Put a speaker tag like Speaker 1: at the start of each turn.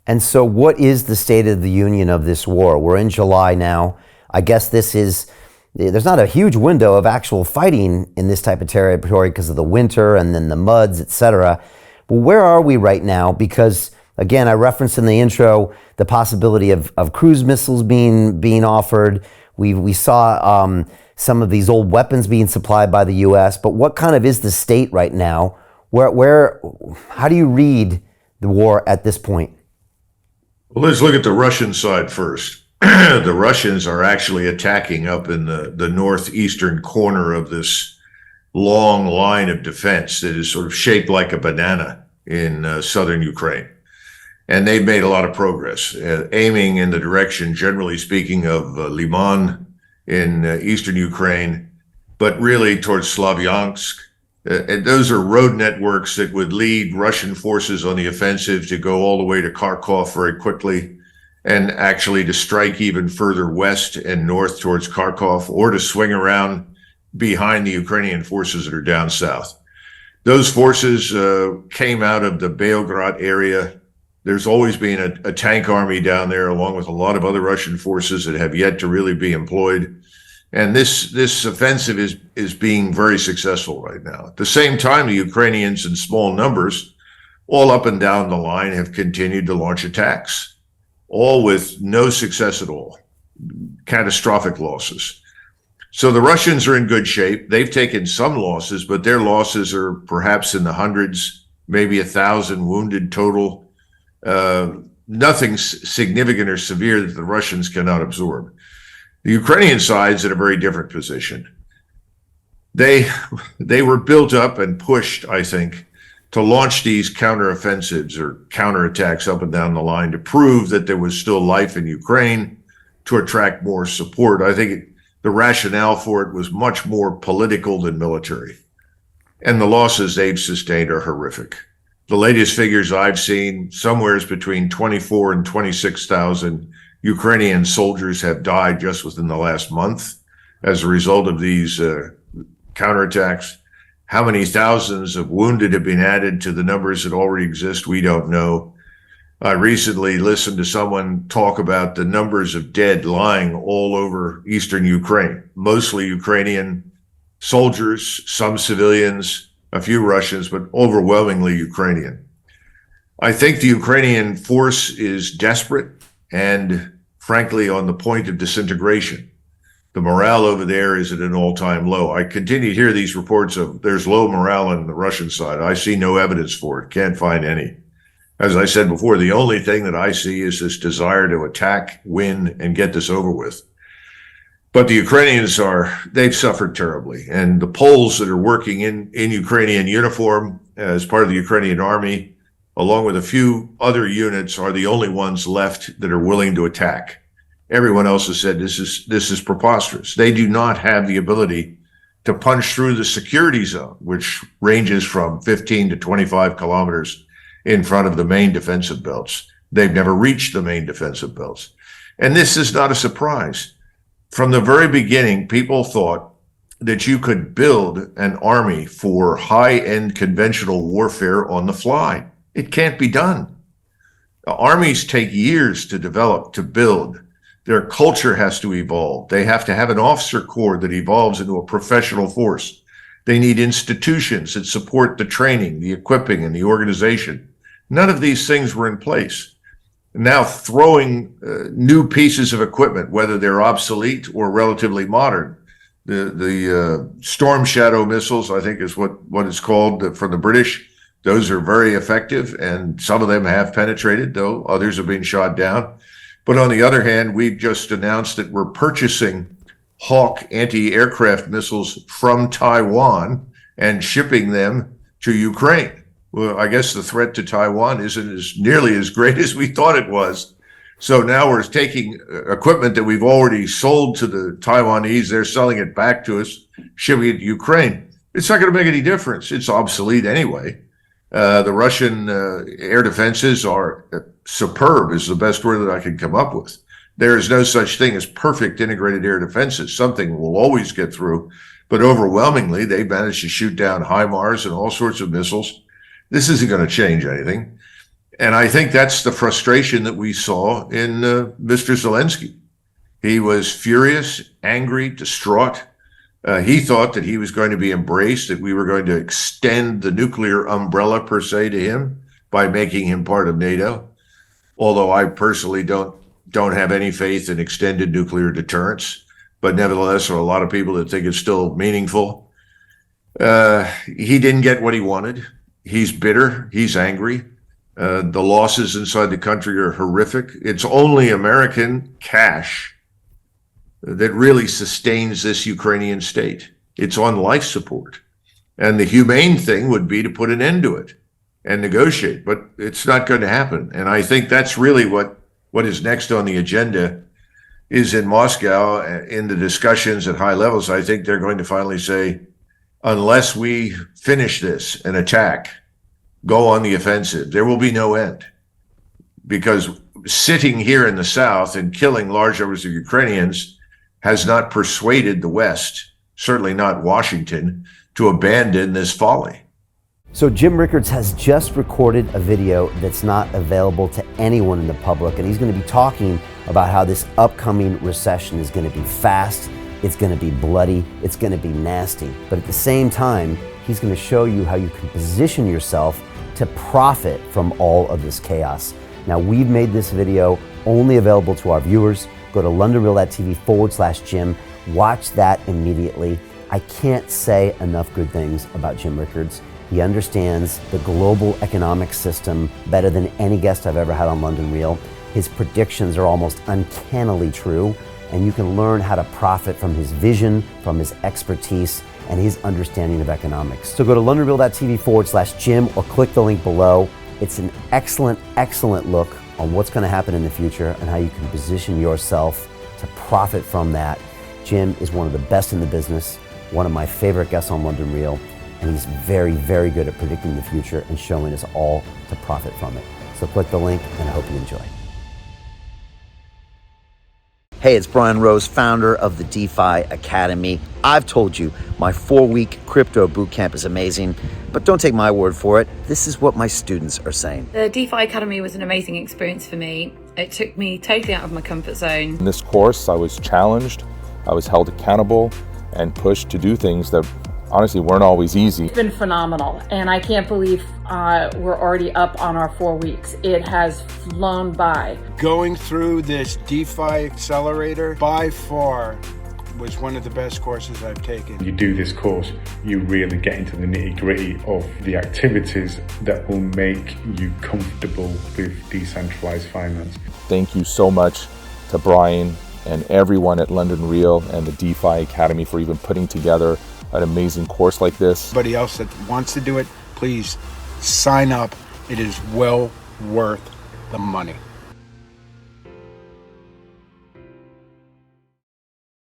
Speaker 1: And so what is the state of the union of this war? We're in July now. I guess there's not a huge window of actual fighting in this type of territory because of the winter and then the muds, etc. But where are we right now? Because again, I referenced in the intro the possibility of cruise missiles being offered. We saw some of these old weapons being supplied by the U.S. But what kind of is the state right now? How do you read the war at this point?
Speaker 2: Well, let's look at the Russian side first. The Russians are actually attacking up in the northeastern corner of this long line of defense that is sort of shaped like a banana in southern Ukraine. And they've made a lot of progress, aiming in the direction, generally speaking, of Liman in eastern Ukraine, but really towards Slavyansk. And those are road networks that would lead Russian forces on the offensive to go all the way to Kharkov very quickly, and actually to strike even further west and north towards Kharkov, or to swing around behind the Ukrainian forces that are down south. Those forces came out of the Beograd area. There's always been a tank army down there, along with a lot of other Russian forces that have yet to really be employed. And this offensive is being very successful right now. At the same time, the Ukrainians in small numbers, all up and down the line, have continued to launch attacks, all with no success at all, catastrophic losses. So the Russians are in good shape. They've taken some losses, but their losses are perhaps in the hundreds, maybe 1,000 wounded total. Nothing significant or severe that the Russians cannot absorb. The Ukrainian side's in a very different position. They were built up and pushed, I think, to launch these counteroffensives or counterattacks up and down the line to prove that there was still life in Ukraine, to attract more support. I think the rationale for it was much more political than military. And the losses they've sustained are horrific. The latest figures I've seen, somewhere is between 24 and 26,000 Ukrainian soldiers have died just within the last month as a result of these counterattacks. How many thousands of wounded have been added to the numbers that already exist, we don't know. I recently listened to someone talk about the numbers of dead lying all over eastern Ukraine, mostly Ukrainian soldiers, some civilians, a few Russians, but overwhelmingly Ukrainian. I think the Ukrainian force is desperate and, frankly, on the point of disintegration. The morale over there is at an all-time low. I continue to hear these reports of there's low morale on the Russian side. I see no evidence for it, can't find any. As I said before, the only thing that I see is this desire to attack, win, and get this over with. But the Ukrainians they've suffered terribly. And the Poles that are working in Ukrainian uniform as part of the Ukrainian army, along with a few other units, are the only ones left that are willing to attack. Everyone else has said this is preposterous. They do not have the ability to punch through the security zone, which ranges from 15 to 25 kilometers in front of the main defensive belts. They've never reached the main defensive belts. And this is not a surprise. From the very beginning, people thought that you could build an army for high-end conventional warfare on the fly. It can't be done. Armies take years to develop, to build. Their culture has to evolve. They have to have an officer corps that evolves into a professional force. They need institutions that support the training, the equipping, and the organization. None of these things were in place. Now throwing new pieces of equipment, whether they're obsolete or relatively modern. The Storm Shadow missiles, I think is what it's called from the British. Those are very effective, and some of them have penetrated, though others have been shot down. But on the other hand, we've just announced that we're purchasing Hawk anti-aircraft missiles from Taiwan and shipping them to Ukraine. Well, I guess the threat to Taiwan isn't nearly as great as we thought it was. So now we're taking equipment that we've already sold to the Taiwanese. They're selling it back to us, shipping it to Ukraine. It's not going to make any difference. It's obsolete anyway. The Russian air defenses are superb, is the best word that I can come up with. There is no such thing as perfect integrated air defenses. Something will always get through, but overwhelmingly, they managed to shoot down HIMARS and all sorts of missiles. This isn't going to change anything. And I think that's the frustration that we saw in Mr. Zelensky. He was furious, angry, distraught. He thought that he was going to be embraced, that we were going to extend the nuclear umbrella per se to him by making him part of NATO. Although I personally don't have any faith in extended nuclear deterrence, but nevertheless, there are a lot of people that think it's still meaningful. He didn't get what he wanted. He's bitter. He's angry. The losses inside the country are horrific. It's only American cash that really sustains this Ukrainian state. It's on life support. And the humane thing would be to put an end to it and negotiate, but it's not going to happen. And I think that's really what is next on the agenda is in Moscow, in the discussions at high levels. I think they're going to finally say, unless we finish this and attack, go on the offensive, there will be no end. Because sitting here in the South and killing large numbers of Ukrainians has not persuaded the West, certainly not Washington, to abandon this folly.
Speaker 1: So Jim Rickards has just recorded a video that's not available to anyone in the public, and he's going to be talking about how this upcoming recession is going to be fast, it's going to be bloody, it's going to be nasty. But at the same time, he's going to show you how you can position yourself to profit from all of this chaos. Now, we've made this video only available to our viewers. Go to londonreal.tv/Jim. Watch that immediately. I can't say enough good things about Jim Rickards. He understands the global economic system better than any guest I've ever had on London Real. His predictions are almost uncannily true, and you can learn how to profit from his vision, from his expertise, and his understanding of economics. So go to londonreal.tv/Jim or click the link below. It's an excellent, excellent look on what's going to happen in the future and how you can position yourself to profit from that. Jim is one of the best in the business, one of my favorite guests on London Real, and he's very, very good at predicting the future and showing us all to profit from it. So click the link, and I hope you enjoy. Hey, it's Brian Rose, founder of the DeFi Academy. I've told you my 4-week crypto bootcamp is amazing, but don't take my word for it. This is what my students are saying.
Speaker 3: The DeFi Academy was an amazing experience for me. It took me totally out of my comfort zone.
Speaker 4: In this course, I was challenged, I was held accountable, and pushed to do things that honestly weren't always easy.
Speaker 5: It's been phenomenal, and I can't believe we're already up on our 4 weeks. It has flown by.
Speaker 6: Going through this DeFi accelerator by far was one of the best courses I've taken.
Speaker 7: You do this course, you really get into the nitty-gritty of the activities that will make you comfortable with decentralized finance.
Speaker 4: Thank you so much to Brian and everyone at London Real and the DeFi Academy for even putting together an amazing course like this.
Speaker 6: Anybody else that wants to do it, please sign up. It is well worth the money.